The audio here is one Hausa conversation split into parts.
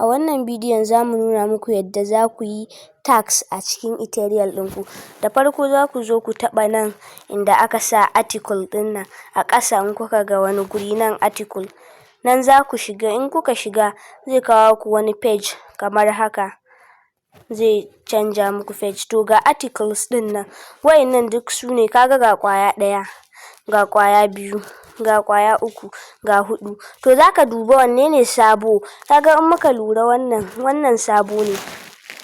A wannan bidiyon za mu nuna muku yadda za ku yi tax a cikin Ethereal ɗinku. Da farko za ku zo ku taɓa nan inda aka sa article ɗin nan a ƙasa, in kuka ga wani guri nan article, nan za ku shiga. In kuka shiga zai kawo ku wani page kamar haka, zai canja muku page. To ga articles ɗin nan, wayannan duk su ne, kaga ga ƙwaya ɗaya, ga ƙwaya biyu, ga ƙwaya uku, ga huɗu. To za ka duba wanne ne sabo. Kaga in muka lura wannan sabo ne,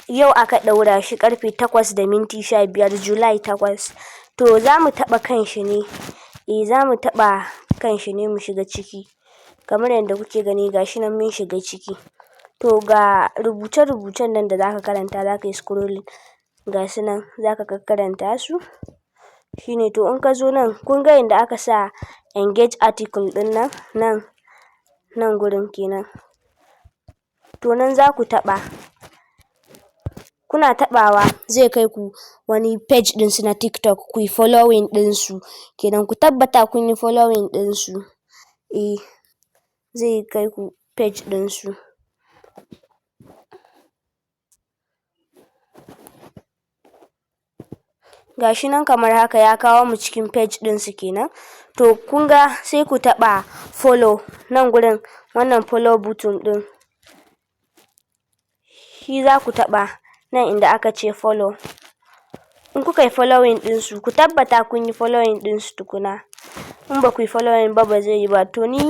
yau aka ɗaura shi ƙarfe 8:15 July 8. To za mu taɓa kan shi ne, za mu taɓa kan shi ne mu shiga ciki. Kamar yadda kuke gani gashi nan mun shiga ciki. To ga rubuce-rubucen nan da za ka karanta, za ka yi scrolling, ga su nan za ka karanta su. Shine to in ka zo nan, kun ga inda aka sa engage article ɗin nan gurin kenan. To nan za ku taɓa. Kuna taɓawa zai kai ku wani page ɗinsu na TikTok, ku yi following ɗinsu kenan. Ku tabbata kun yi following ɗinsu. Zai kai ku page ɗinsu. Gashi nan kamar haka ya kawo mu cikin page ɗinsu kenan. To kun ga sai ku taɓa follow nan gurin, wannan follow button ɗin. Shi za ku taɓa nan inda aka ce follow. In kuka yi following ɗinsu, ku tabbata kun yi following ɗinsu tukuna. In ba ku yi following ba zai yi ba. To ni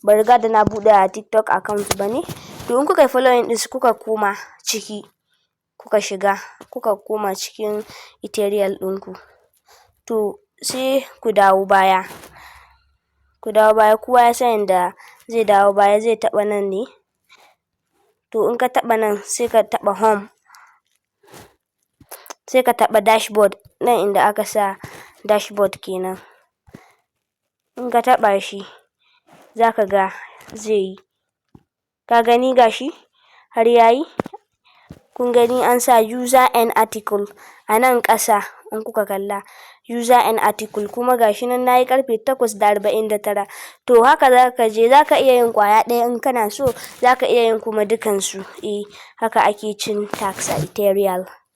ban riga da na buɗe a TikTok account ba ne. To in kuka yi following ɗinsu, kuka koma ciki, kuka shiga, kuka koma cikin Ethereal ɗinku. To sai ku dawo baya. Ku dawo baya, kowa ya san yadda zai dawo baya, zai taɓa nan ne. To in ka taɓa nan sai ka taɓa home. Sai ka taɓa dashboard nan inda aka sa dashboard kenan. In ka taɓa shi za ka ga zai yi. Ka gani gashi har yayi. Kun gani an sa user and article a nan ƙasa. In kuka kalla user and article, kuma gashi nan nayi ƙarfe 8:49. To haka za ka je, za ka iya yin ƙwaya ɗaya in kana so, za ka iya yin kuma dukansu. Haka ake cin tax a Ethereal.